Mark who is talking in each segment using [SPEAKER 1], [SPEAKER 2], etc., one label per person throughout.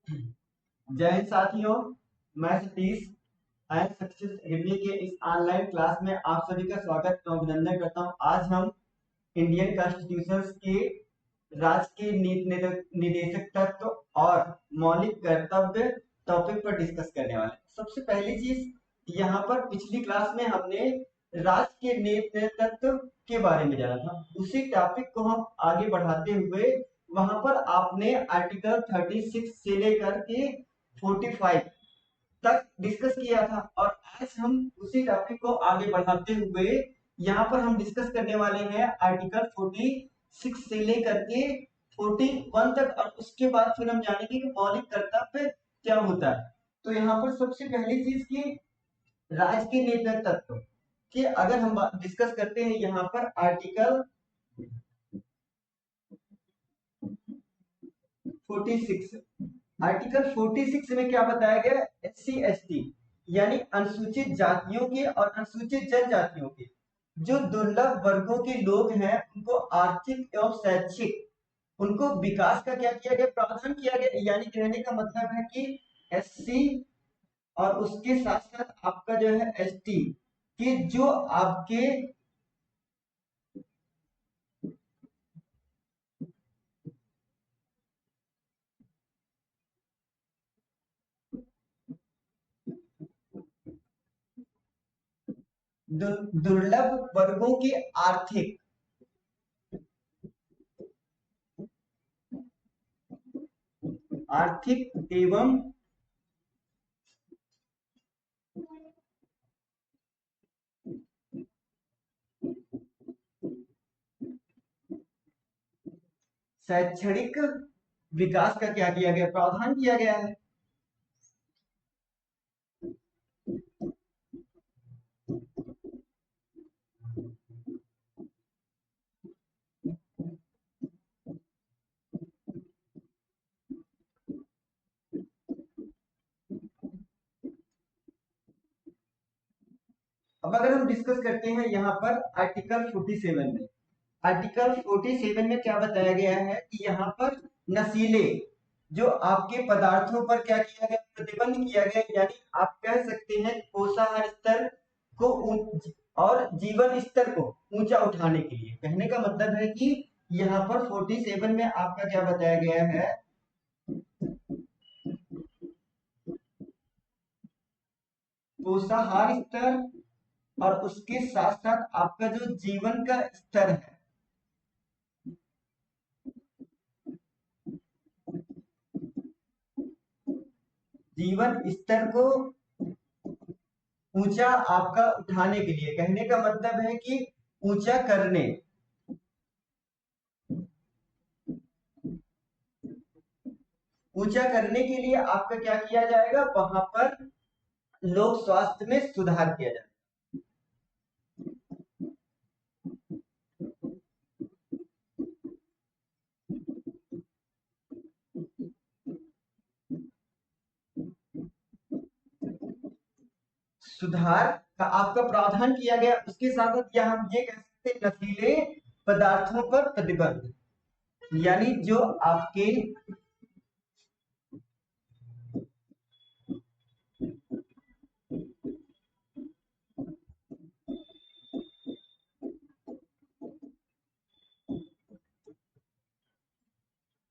[SPEAKER 1] जय हिंद साथियों। मैं सतीश एंड सक्सेस हिंदी के इस ऑनलाइन क्लास में आप सभी का स्वागत एवं अभिनंदन करता हूं। आज हम इंडियन कॉन्स्टिट्यूशन के राज्य के निदेशक तत्व और मौलिक कर्तव्य टॉपिक पर डिस्कस करने वाले हैं। सबसे पहली चीज, यहाँ पर पिछली क्लास में हमने राज्य के नेतृत्व के बारे में जाना था। उसी टॉपिक को हम आगे बढ़ाते हुए वहां पर आपने आर्टिकल 36 से लेकर के 45 तक डिस्कस किया था, और आज हम उसी टॉपिक को आगे बढ़ाते हुए यहाँ पर हम डिस्कस करने वाले हैं आर्टिकल 46 से लेकर के 41 तक, और उसके बाद फिर हम जानेंगे कि मौलिक कर्तव्य क्या होता है। तो यहाँ पर सबसे पहली चीज की राज्य के नेतृत्व कि अगर हम डिस्कस करते हैं यहाँ पर आर्टिकल 46। आर्टिकल 46 में क्या बताया गया? एससी एसटी यानी अनुसूचित जातियों के और अनुसूचित जनजातियों के जो दुर्लभ वर्गों के लोग हैं, उनको आर्थिक एवं शैक्षिक उनको विकास का क्या किया गया? प्रावधान किया गया। यानी कहने का मतलब है कि एससी और उसके साथ साथ आपका जो है एसटी कि जो आपके दुर्लभ वर्गों की आर्थिक आर्थिक एवं शैक्षणिक विकास का क्या किया गया? प्रावधान किया गया है। अब अगर हम डिस्कस करते हैं यहाँ पर आर्टिकल 47 में, आर्टिकल 47 में क्या बताया गया है कि यहाँ पर नशीले जो आपके पदार्थों पर क्या किया गया? प्रतिबंध किया गया। यानी आप कह सकते हैं पोषाहार स्तर को और जीवन स्तर को ऊंचा उठाने के लिए। कहने का मतलब है कि यहाँ पर 47 में आपका क्या बताया गया है? पोषाहार स्तर और उसके साथ साथ आपका जो जीवन का स्तर है, जीवन स्तर को ऊंचा आपका उठाने के लिए। कहने का मतलब है कि ऊंचा करने, ऊंचा करने के लिए आपका क्या किया जाएगा? वहां पर लोक स्वास्थ्य में सुधार किया जाएगा। सुधार का आपका प्रावधान किया गया। उसके साथ साथ या हम ये कह सकते हैं नशीले पदार्थों पर प्रतिबंध। यानी जो आपके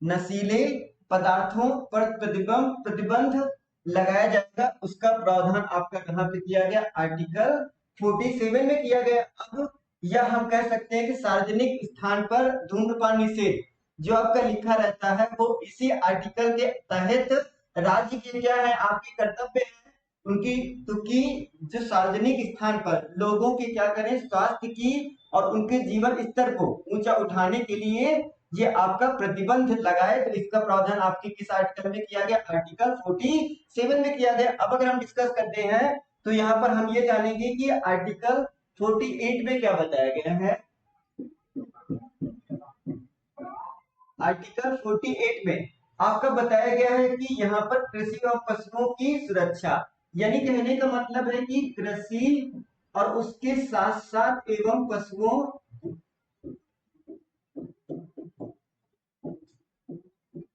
[SPEAKER 1] नशीले पदार्थों पर प्रतिबंध लगाया जाएगा, उसका प्रावधान आपका कहां पे किया गया? आर्टिकल 47 में किया गया। अब यह हम कह सकते हैं कि सार्वजनिक स्थान पर धूम्रपान निषेध जो आपका लिखा रहता है वो इसी आर्टिकल के तहत राज्य के क्या है? आपके कर्तव्य है उनकी, तो कि जो सार्वजनिक स्थान पर लोगों के क्या करें? स्वास्थ्य की और उनके जीवन स्तर को ऊंचा उठाने के लिए ये आपका प्रतिबंध लगाए। तो इसका प्रावधान आपके किस आर्टिकल में किया गया? आर्टिकल 47 में किया गया। अब अगर हम डिस्कस करते हैं तो यहाँ पर हम ये जानेंगे कि आर्टिकल 48 में क्या बताया गया है। आर्टिकल 48 में आपका बताया गया है कि यहाँ पर कृषि और पशुओं की सुरक्षा। यानी कहने का मतलब है कि कृषि और उसके साथ साथ एवं पशुओं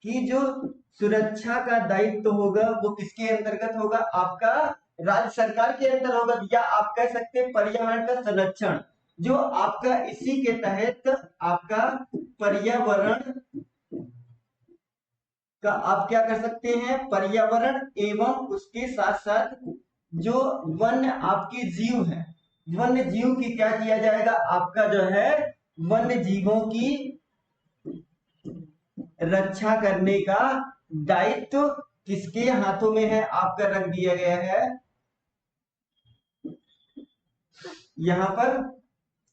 [SPEAKER 1] की जो सुरक्षा का दायित्व होगा वो किसके अंतर्गत होगा, आपका राज्य सरकार के अंदर होगा, या आप कह सकते हैं पर्यावरण का संरक्षण, जो आपका इसी के तहत आपका पर्यावरण का आप क्या कर सकते हैं, पर्यावरण एवं उसके साथ साथ जो वन्य आपके जीव है, वन्य जीव की क्या किया जाएगा, आपका जो है वन्य जीवों की रक्षा करने का दायित्व किसके हाथों में है, आपका रख दिया गया है यहां पर,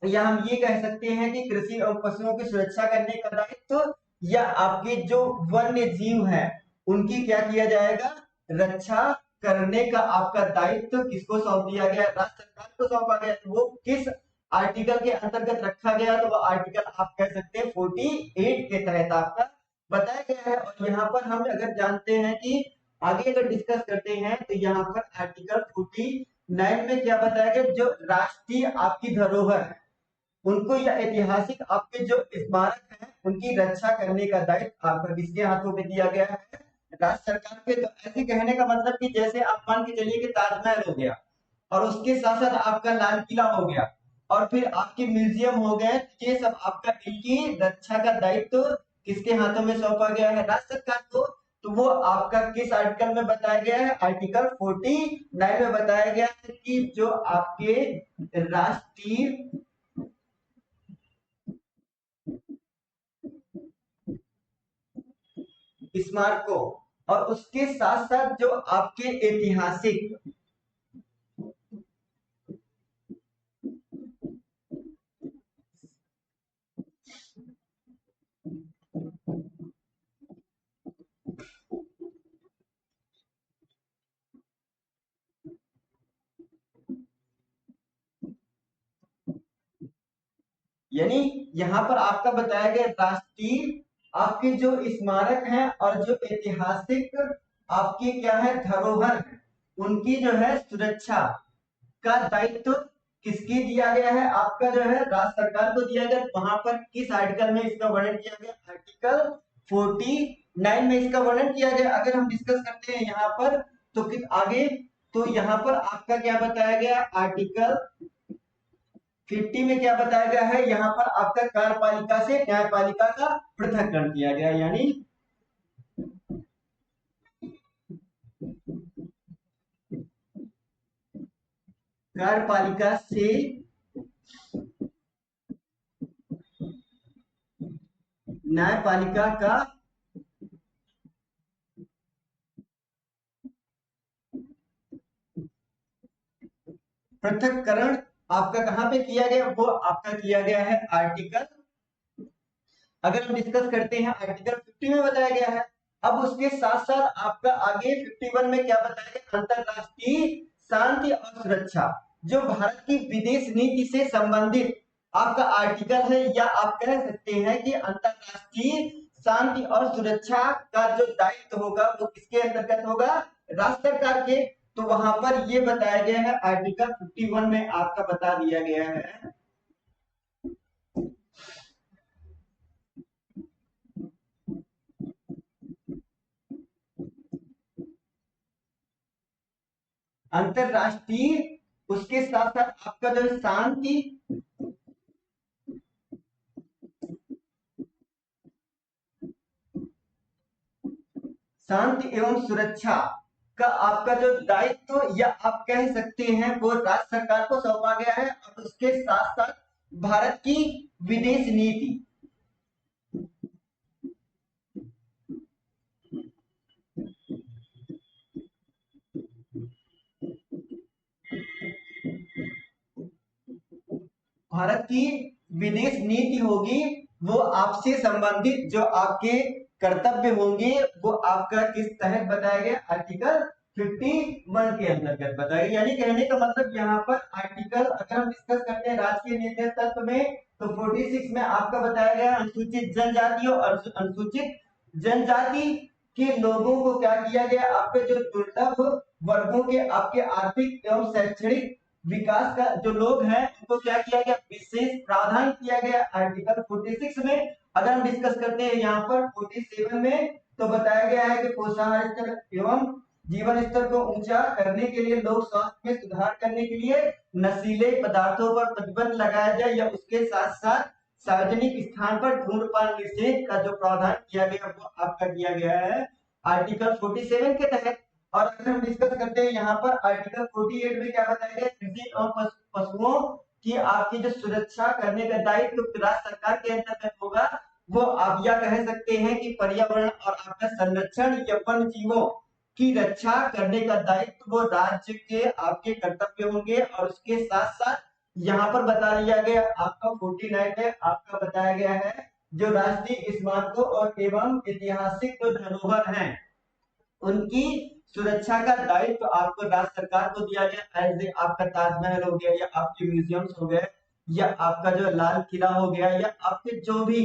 [SPEAKER 1] या हम ये कह सकते हैं कि कृषि और पशुओं की सुरक्षा करने का दायित्व, या आपके जो वन्य जीव है उनकी क्या किया जाएगा, रक्षा करने का आपका दायित्व किसको सौंप दिया गया, राज्य सरकार को सौंपा गया। तो वो किस आर्टिकल के अंतर्गत रखा गया, तो वो आर्टिकल आप कह सकते हैं 48 के तहत आपका बताया गया है। और यहाँ पर हम अगर जानते हैं कि आगे अगर डिस्कस करते हैं तो यहाँ पर आर्टिकल 49 में क्या बताया गया, जो राष्ट्रीय आपकी धरोहर है उनको या ऐतिहासिक आपके जो स्मारक हैं उनकी रक्षा करने का दायित्व आपका किसके हाथों में दिया गया है, राज्य सरकार पे। तो ऐसे कहने का मतलब कि जैसे आप मान के चलिए कि ताजमहल हो गया और उसके साथ साथ आपका लाल किला हो गया और फिर आपके म्यूजियम हो गए, ये सब आपका इनकी रक्षा का दायित्व किसके हाथों में सौंपा गया है, राज्य सरकार को। तो वो आपका किस आर्टिकल में बताया गया है, आर्टिकल 49 में बताया गया है कि जो आपके राष्ट्रीय स्मारकों और उसके साथ साथ जो आपके ऐतिहासिक यानी यहाँ पर आपका बताया गया राष्ट्रीय आपके जो स्मारक हैं और जो ऐतिहासिक आपकी क्या है धरोहर है उनकी जो है सुरक्षा का दायित्व किसकी दिया गया है, आपका जो है राज्य सरकार को दिया गया। वहां पर किस आर्टिकल में इसका वर्णन किया गया, आर्टिकल 49 में इसका वर्णन किया गया। अगर हम डिस्कस करते हैं यहाँ पर तो किस आगे, तो यहाँ पर आपका क्या बताया गया, आर्टिकल 50 में क्या बताया गया है, यहाँ पर आपका कार्यपालिका से न्यायपालिका का पृथक्करण किया गया, यानी कार्यपालिका से न्यायपालिका का पृथक्करण आपका कहां पे किया गया, वो आपका किया गया है आर्टिकल, अगर हम डिस्कस करते हैं आर्टिकल 50 में बताया गया है। अब उसके साथ साथ आपका आगे 51 में क्या बताया गया, अंतरराष्ट्रीय शांति और सुरक्षा, जो भारत की विदेश नीति से संबंधित आपका आर्टिकल है, या आप कह सकते हैं कि अंतरराष्ट्रीय शांति और सुरक्षा का जो दायित्व होगा वो किसके अंतर्गत होगा, राज्य सरकार के। तो वहां पर ये बताया गया है आर्टिकल 51 में आपका बता दिया गया है अंतरराष्ट्रीय, उसके साथ साथ आपका जो शांति शांति एवं सुरक्षा का आपका जो दायित्व या आप कह सकते हैं वो राज्य सरकार को सौंपा गया है। और उसके साथ साथ भारत की विदेश नीति, भारत की विदेश नीति होगी वो आपसे संबंधित जो आपके कर्तव्य होंगे वो आपका किस तहत बताया गया, आर्टिकल 51 के अंतर्गत बताया गया। यानी कहने का मतलब यहाँ पर आर्टिकल अगर हम डिस्कस करते हैं राजकीय निर्देश तत्व में तो 46 में आपका बताया गया अनुसूचित जनजातियों और अनुसूचित जनजाति के लोगों को क्या किया गया, आपके जो दुर्लभ वर्गों के आपके आर्थिक एवं शैक्षणिक विकास का जो लोग हैं उनको क्या किया गया, विशेष प्रावधान किया गया आर्टिकल 46 में। अगर हम डिस्कस करते हैं यहाँ पर 47 में तो बताया गया है कि पोषाहार स्तर एवं जीवन स्तर को ऊंचा करने के लिए, लोक स्वास्थ्य में सुधार करने के लिए नशीले पदार्थों पर प्रतिबंध लगाया जाए, या उसके साथ साथ सार्वजनिक स्थान पर धूम्रपान निषेध का जो प्रावधान किया गया वो आपका किया गया है आर्टिकल 47 के तहत। और अगर हम डिस्कस करते हैं यहाँ पर आर्टिकल 48 में क्या बताया गया, कृषि और पशुओं की आपकी जो सुरक्षा करने का दायित्व तो राज्य सरकार के अंतर्गत होगा। वो आप यह कह सकते हैं कि पर्यावरण और आपका संरक्षण या वन्य जीवों की रक्षा करने का दायित्व वो राज्य के आपके कर्तव्य होंगे। और उसके साथ साथ यहाँ पर बता दिया गया आपका 49 में आपका बताया गया है जो राष्ट्रीय स्मारकों और एवं ऐतिहासिक जो धरोहर हैं उनकी सुरक्षा का दायित्व आपको राज्य सरकार को दिया गया। एज आपका ताजमहल हो गया, या आपके म्यूजियम्स हो गए, या आपका जो लाल किला हो गया, या आपके जो भी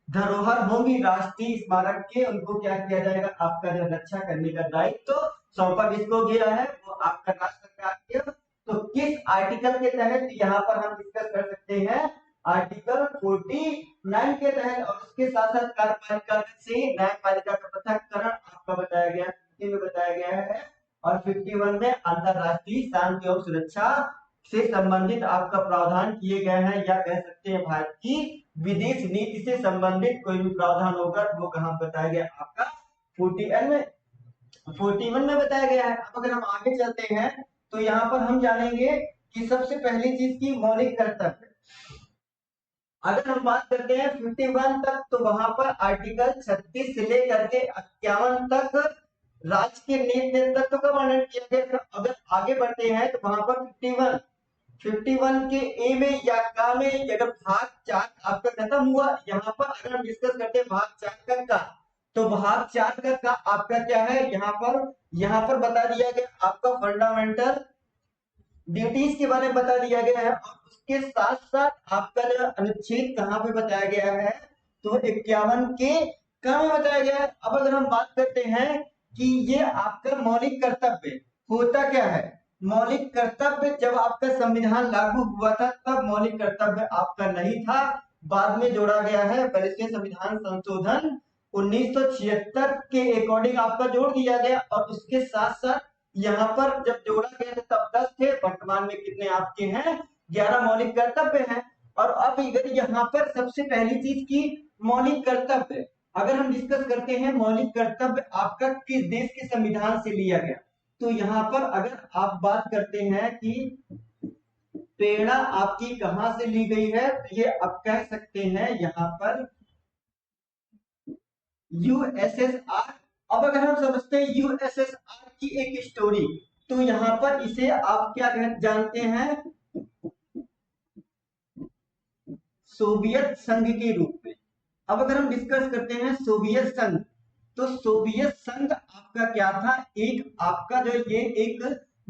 [SPEAKER 1] धरोहर होंगी राष्ट्रीय स्मारक के, उनको क्या किया जाएगा, आपका जो रक्षा करने का दायित्व सौंपा किसको गया है, वो आपका राज्य सरकार के। तो किस आर्टिकल के तहत यहाँ पर हम डिस्कस कर सकते हैं, आर्टिकल 49 के तहत। और उसके साथ साथ कार्यपालिका से न्यायपालिका का पृथककरण आपका बताया गया, 50 में बताया गया है। और 51 में अंतरराष्ट्रीय शांति और सुरक्षा से संबंधित आपका प्रावधान किए गए हैं, या कह सकते हैं भारत की विदेश नीति से संबंधित कोई भी प्रावधान होगा वो कहाँ बताया गया आपका 41 में बताया गया है। अब अगर हम आगे चलते हैं तो यहाँ पर हम जानेंगे कि सबसे पहली चीज की मौलिक कर्तव्य। अगर हम बात करते हैं 51 तक, तो वहां पर आर्टिकल 36 से लेकर के 51 तक राज्य के नीति नेतृत्व का वर्णन किया गया। अगर आगे बढ़ते हैं तो वहां पर 51 के ए में या का में अगर भाग 4 आपका खत्म हुआ, यहाँ पर अगर हम डिस्कस करते हैं भाग 4 का, तो भाग 4 का आपका क्या है, यहाँ पर बता दिया गया आपका फंडामेंटल ड्यूटीज के बारे में बता दिया गया है। और उसके साथ साथ आपका जो अनुच्छेद कहाँ पे बताया गया है, तो 51 के कहाँ में बताया गया है। अब अगर हम बात करते हैं कि ये आपका मौलिक कर्तव्य होता क्या है, मौलिक कर्तव्य जब आपका संविधान लागू हुआ था तब मौलिक कर्तव्य आपका नहीं था, बाद में जोड़ा गया है भारतीय संविधान संशोधन 1976 के अकॉर्डिंग आपका जोड़ दिया गया। और उसके साथ साथ यहाँ पर जब जोड़ा गया था तब 10 थे, वर्तमान में कितने आपके हैं, 11 मौलिक कर्तव्य हैं। और अब अगर यहाँ पर सबसे पहली चीज की मौलिक कर्तव्य अगर हम डिस्कस करते हैं, मौलिक कर्तव्य आपका किस देश के संविधान से लिया गया, तो यहाँ पर अगर आप बात करते हैं कि प्रेरणा आपकी कहां से ली गई है, तो ये आप कह सकते हैं यहाँ पर यूएसएसआर। अब अगर हम समझते हैं यूएसएसआर की एक स्टोरी, तो यहाँ पर इसे आप क्या जानते हैं, सोवियत संघ के रूप में। अब अगर हम डिस्कस करते हैं सोवियत संघ, तो सोवियत संघ आपका क्या था, एक आपका जो ये एक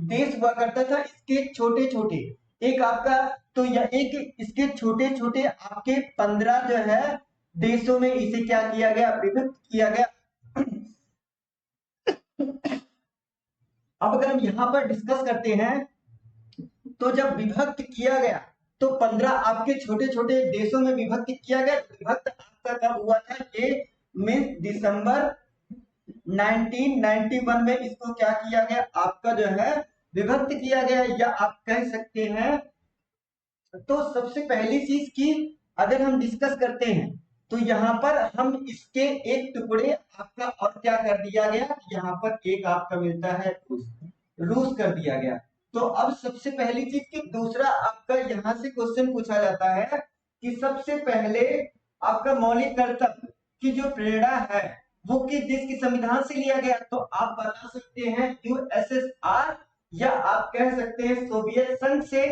[SPEAKER 1] देश हुआ करता था, इसके छोटे छोटे एक आपका, तो यह एक इसके छोटे छोटे आपके 15 जो है देशों में इसे क्या किया गया, विभक्त किया गया। अब अगर हम यहाँ पर डिस्कस करते हैं, तो जब विभक्त किया गया तो 15 आपके छोटे छोटे देशों में विभक्त किया गया। विभक्त आपका कब हुआ था, ये मीन दिसंबर 1991 में इसको क्या किया गया, आपका जो है विभक्त किया गया, या आप कह सकते हैं। तो सबसे पहली चीज की अगर हम डिस्कस करते हैं, तो यहाँ पर हम इसके एक टुकड़े आपका और क्या कर दिया गया, यहाँ पर एक आपका मिलता है रूस कर दिया गया। तो अब सबसे पहली चीज की दूसरा आपका यहाँ से क्वेश्चन पूछा जाता है कि सबसे पहले आपका मौलिक कर्तव्य की जो प्रेरणा है वो किस देश के संविधान से लिया गया, तो आप बता सकते हैं यूएसएसआर, या आप कह सकते हैं सोवियत संघ से,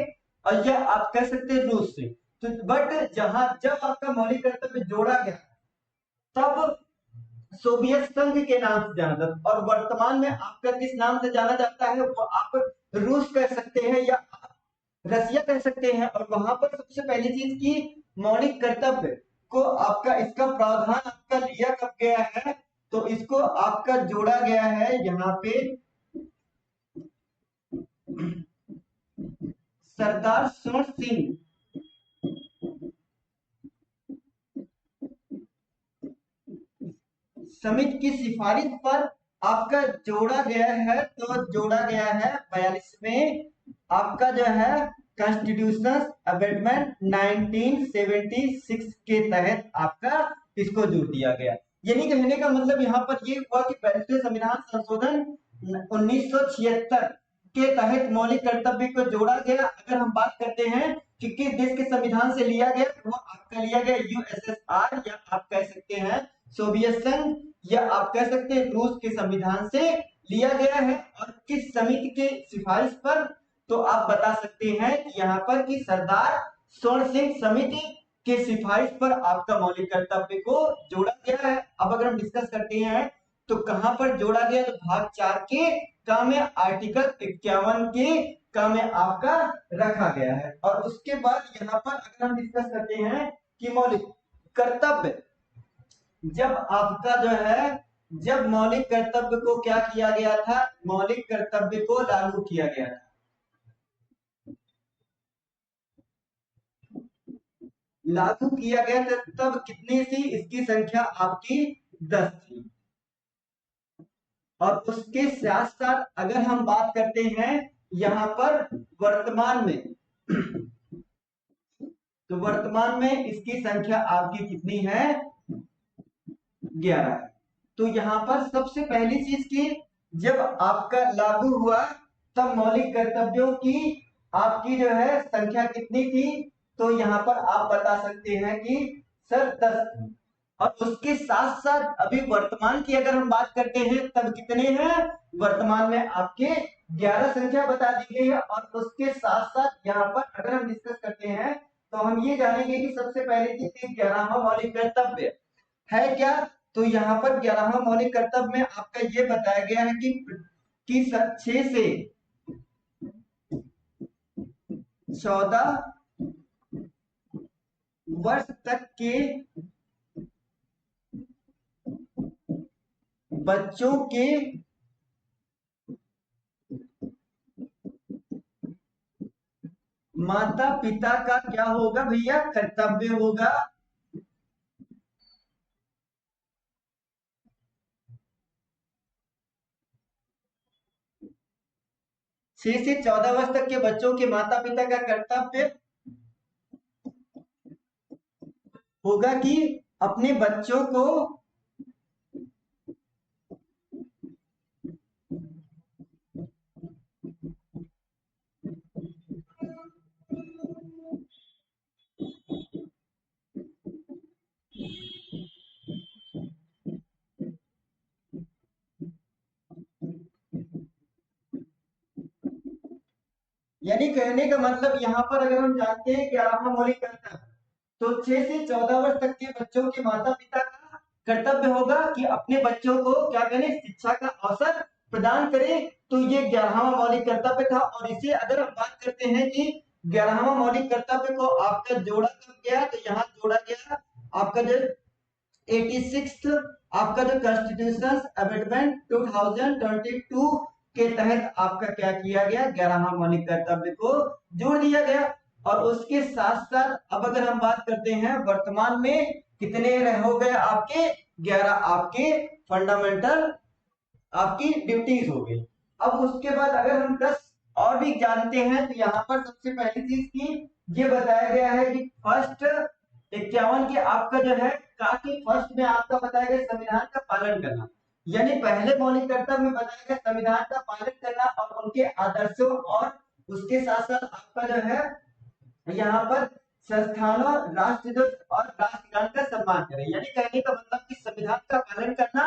[SPEAKER 1] और या आप कह सकते हैं रूस से। तो बट जहां जब आपका मौलिक कर्तव्य जोड़ा गया तब सोवियत संघ के नाम से जाना जाता, और वर्तमान में आपका किस नाम से जाना जाता है, वो आप रूस कह सकते हैं या आप रसिया कह सकते हैं। और वहां पर सबसे पहली चीज की मौलिक कर्तव्य को आपका इसका प्रावधान आपका लिया कब गया है, तो इसको आपका जोड़ा गया है यहाँ पे सरदार स्वर्ण सिंह समिति की सिफारिश पर आपका जोड़ा गया है, तो जोड़ा गया है 42वें आपका जो है कॉन्स्टिट्यूशन अमेंडमेंट 1976 के तहत आपका इसको जोड़ दिया गया। यानी कहने का मतलब यहाँ पर ये हुआ कि 42वें संविधान संशोधन 1976 के तहत मौलिक कर्तव्य को जोड़ा गया। अगर हम बात करते हैं कि किस देश के संविधान से लिया गया, तो वो आपका लिया गया यूएसएसआर, या आप कह सकते हैं सोवियत संघ, या आप कह सकते हैं रूस के संविधान से लिया गया है। और किस समिति के सिफारिश पर, तो आप बता सकते हैं कि यहाँ पर कि सरदार स्वर्ण सिंह समिति के सिफारिश पर आपका मौलिक कर्तव्य को जोड़ा गया है। अब अगर हम डिस्कस करते हैं तो कहां पर जोड़ा गया, तो भाग 4 के का में आर्टिकल 51 के का में आपका रखा गया है। और उसके बाद यहाँ पर अगर हम डिस्कस करते हैं कि मौलिक कर्तव्य जब आपका जो है, जब मौलिक कर्तव्य को क्या किया गया था, मौलिक कर्तव्य को लागू किया गया था, लागू किया गया था, तब कितनी थी इसकी संख्या आपकी 10 थी। और उसके साथ साथ अगर हम बात करते हैं यहाँ पर वर्तमान में, तो वर्तमान में इसकी संख्या आपकी कितनी है, 11 है। तो यहाँ पर सबसे पहली चीज की, जब आपका लागू हुआ तब मौलिक कर्तव्यों की आपकी जो है संख्या कितनी थी, तो यहाँ पर आप बता सकते हैं कि सर 10 थी। और उसके साथ साथ अभी वर्तमान की अगर हम बात करते हैं तब कितने हैं, वर्तमान में आपके 11 संख्या बता दी गई है। और उसके साथ साथ यहाँ पर अगर हम डिस्कस करते हैं तो हम ये जानेंगे कि सबसे पहले चीज 11वां मौलिक कर्तव्य है क्या, तो यहाँ पर 11वां मौलिक कर्तव्य में आपका ये बताया गया है कि 6 से 14 वर्ष तक के बच्चों के माता पिता का क्या होगा भैया, कर्तव्य होगा। छह से 14 वर्ष तक के बच्चों के माता पिता का कर्तव्य होगा कि अपने बच्चों को यानी कहने का मतलब यहाँ पर अगर हम जानते हैं 11वां मौलिक कर्तव्य, तो 6 से 14 वर्ष तक के बच्चों के माता पिता का कर्तव्य होगा कि अपने बच्चों को क्या करें, शिक्षा का अवसर प्रदान करें। तो ये 11वां मौलिक कर्तव्य था। और इसे अगर हम बात करते हैं कि 11वां मौलिक कर्तव्य को आपका जोड़ा कब गया, तो यहाँ जोड़ा गया आपका जो 86 आपका जो कॉन्स्टिट्यूशन अमेंडमेंट 2022 के तहत आपका क्या किया गया, 11वां मौलिक कर्तव्य को जोड़ दिया गया। और उसके साथ साथ अब अगर हम बात करते हैं वर्तमान में कितने हो गए आपके, 11 आपके फंडामेंटल आपकी ड्यूटीज हो गई। अब उसके बाद अगर हम 10 और भी जानते हैं तो यहाँ पर सबसे पहली चीज की ये बताया गया है कि फर्स्ट 51 के आपका जो है काफी फर्स्ट में आपका बताया गया संविधान का पालन करना। यानी पहले मौलिक कर्तव्य में बताया गया संविधान का पालन करना और उनके आदर्शों, और उसके साथ साथ आपका जो है यहाँ पर संस्थानों, राष्ट्रध्वज और राष्ट्रगान का सम्मान करें। यानी कहने का मतलब कि संविधान का पालन करना,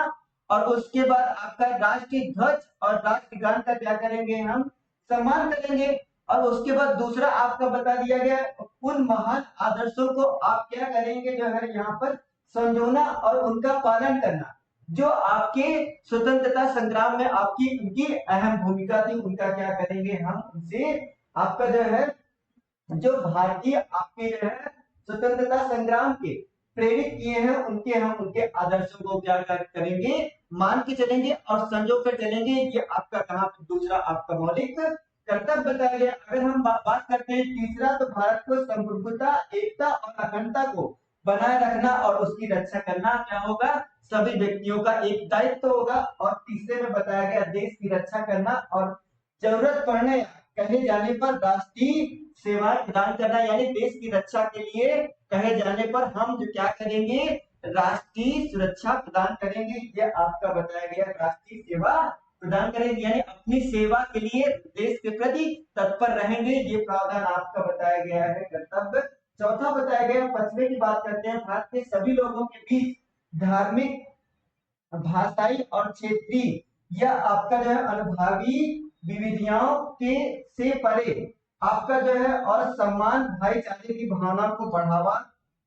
[SPEAKER 1] और उसके बाद आपका राष्ट्रीय ध्वज और राष्ट्रगान का क्या करेंगे, हम सम्मान करेंगे। और उसके बाद दूसरा आपका बता दिया गया उन महान आदर्शों को आप क्या करेंगे, जो है यहाँ पर संजोना और उनका पालन करना, जो आपके स्वतंत्रता संग्राम में आपकी उनकी अहम भूमिका थी, उनका क्या करेंगे हम उनसे आपका जो है, जो भारतीय आपके जो है स्वतंत्रता संग्राम के प्रेरित किए हैं, उनके हम उनके आदर्शों को क्या करेंगे, मान के चलेंगे और संजो कर चलेंगे। ये आपका कहा दूसरा आपका मौलिक कर्तव्य बताया गया। अगर हम बात करते हैं तीसरा, तो भारत को संप्रभुता, एकता और अखंडता को बनाए रखना और उसकी रक्षा करना क्या होगा, सभी व्यक्तियों का एक दायित्व होगा। और तीसरे में बताया गया देश की रक्षा करना और जरूरत पड़ने कहे जाने पर राष्ट्रीय सेवाएं प्रदान करना, यानी देश की रक्षा के लिए कहे जाने पर हम जो क्या करेंगे, राष्ट्रीय सुरक्षा प्रदान करेंगे। ये आपका बताया गया राष्ट्रीय सेवा प्रदान करेंगे, यानी अपनी सेवा के लिए देश के प्रति तत्पर रहेंगे। ये प्रावधान आपका बताया गया है कर्तव्य। चौथा बताया गया, पचवे की बात करते हैं, भारत के सभी लोगों के बीच धार्मिक, भाषाई और क्षेत्रीय या आपका जो है अनुभावी विविधियाओं के से परे आपका जो है और सम्मान भाईचारे की भावना को बढ़ावा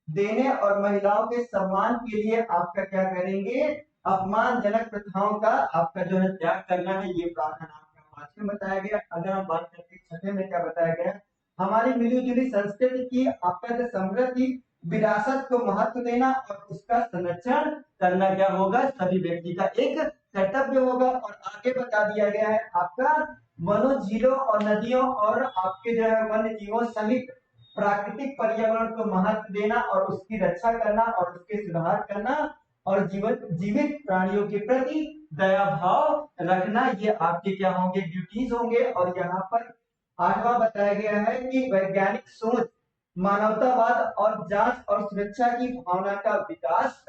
[SPEAKER 1] देने और महिलाओं के सम्मान के लिए आपका क्या करेंगे, अपमानजनक प्रथाओं का आपका जो है त्याग करना है। ये प्रावधान आपका पांचवें बताया गया। अगर हम बात करते हैं छठे में क्या बताया गया, हमारी मिलीजुली संस्कृति की आपका जो समृद्धि विरासत को महत्व देना और उसका संरक्षण करना क्या होगा, सभी व्यक्ति का एक कर्तव्य होगा। और आगे बता दिया गया है आपका वनों, झीलों और नदियों और आपके जो है वन्य जीवों सहित प्राकृतिक पर्यावरण को महत्व देना और उसकी रक्षा करना और उसके सुधार करना और जीवित प्राणियों के प्रति दया भाव रखना, ये आपके क्या होंगे, ड्यूटीज होंगे। और यहाँ पर आठवां बताया गया है कि वैज्ञानिक सोच, मानवतावाद और जांच और सुरक्षा की भावना का विकास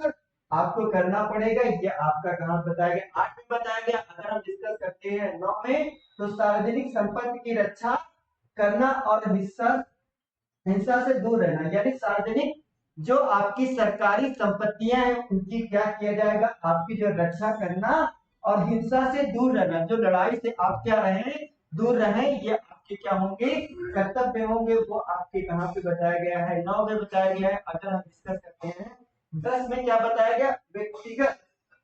[SPEAKER 1] आपको करना पड़ेगा। ये आपका कहां बताया गया, 8 में बताया गया। अगर हम डिस्कस करते हैं 9 में, तो सार्वजनिक संपत्ति की रक्षा करना और हिंसा से दूर रहना, यानी सार्वजनिक जो आपकी सरकारी संपत्तियां हैं उनकी क्या किया जाएगा, आपकी जो रक्षा करना और हिंसा से दूर रहना, जो लड़ाई से आप क्या रहे, दूर रहे, ये आपके क्या होंगे, कर्तव्य होंगे। वो आपके कहां पे बताया गया है, 9 में बताया गया है। अगर हम डिस्कस करते हैं 10 में क्या बताया गया, व्यक्तिगत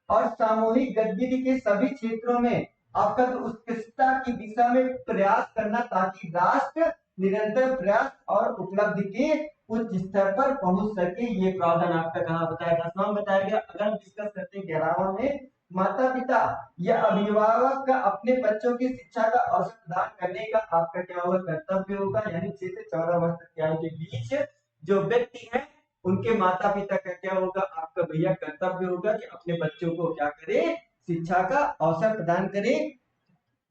[SPEAKER 1] और सामूहिक गतिविधि के सभी क्षेत्रों में आपका उत्कृष्टता की दिशा में प्रयास करना, ताकि राष्ट्र निरंतर प्रयास और उपलब्धि के उच्च स्तर पर पहुंच सके। ये प्रावधान आपका कहां बताया, 10वां बताया गया। अगर हम डिस्कस करते हैं 11वां में, माता पिता या अभिभावक का अपने बच्चों की शिक्षा का अवसर प्रदान करने का आपका क्या होगा, कर्तव्य होगा। यानी 6 से 14 वर्ष तक की आयु के बीच जो व्यक्ति है उनके माता पिता का क्या होगा, आपका भैया कर्तव्य होगा कि अपने बच्चों को क्या करे, शिक्षा का अवसर प्रदान करे।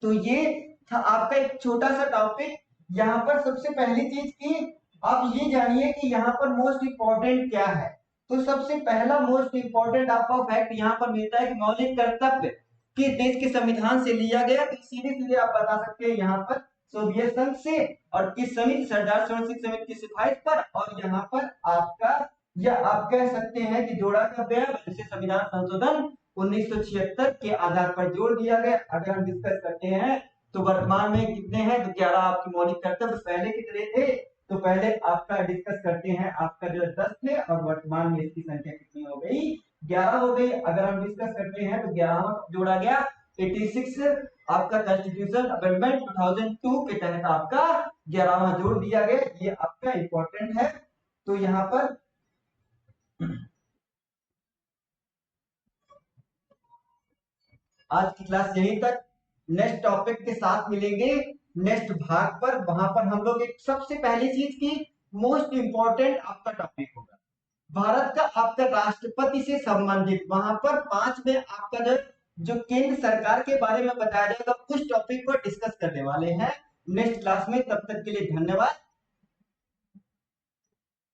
[SPEAKER 1] तो ये था आपका एक छोटा सा टॉपिक। यहाँ पर सबसे पहली चीज की आप ये जानिए कि यहाँ पर मोस्ट इंपॉर्टेंट क्या है। तो सबसे पहला मोस्ट इंपॉर्टेंट आपका फैक्ट यहाँ पर मिलता है कि मौलिक कर्तव्य कि देश के संविधान से लिया गया। तो सीधे सीधे आप बता सकते हैं यहाँ पर सोवियत संघ से, और किस समिति, सरदार सरोवर सिंह समिति की सिफारिश पर, और यहाँ पर आपका या आप कह सकते हैं कि जोड़ा का बयान, जिसे संविधान संशोधन 1976 के आधार पर जोड़ दिया गया। अगर हम डिस्कस करते हैं तो वर्तमान में कितने हैं, तो 11 आपके मौलिक कर्तव्य पहले कितने थे, तो पहले आपका डिस्कस करते हैं आपका जो 10 थे और वर्तमान में इसकी संख्या कितनी हो गई, 11 हो गई। अगर हम डिस्कस करते हैं तो 11वां जोड़ा गया 86 आपका कॉन्स्टिट्यूशन अमेंडमेंट 2002 के तहत आपका 11वां जोड़ दिया गया। ये आपका इंपॉर्टेंट है। तो यहाँ पर आज की क्लास यहीं तक। नेक्स्ट टॉपिक के साथ मिलेंगे नेक्स्ट भाग पर। वहां पर हम लोग एक सबसे पहली चीज की मोस्ट इंपॉर्टेंट आपका टॉपिक होगा भारत का आपका राष्ट्रपति से संबंधित। वहां पर 5 में आपका जो केंद्र सरकार के बारे में बताया जाएगा, उस टॉपिक पर डिस्कस करने वाले हैं नेक्स्ट क्लास में। तब तक के लिए धन्यवाद।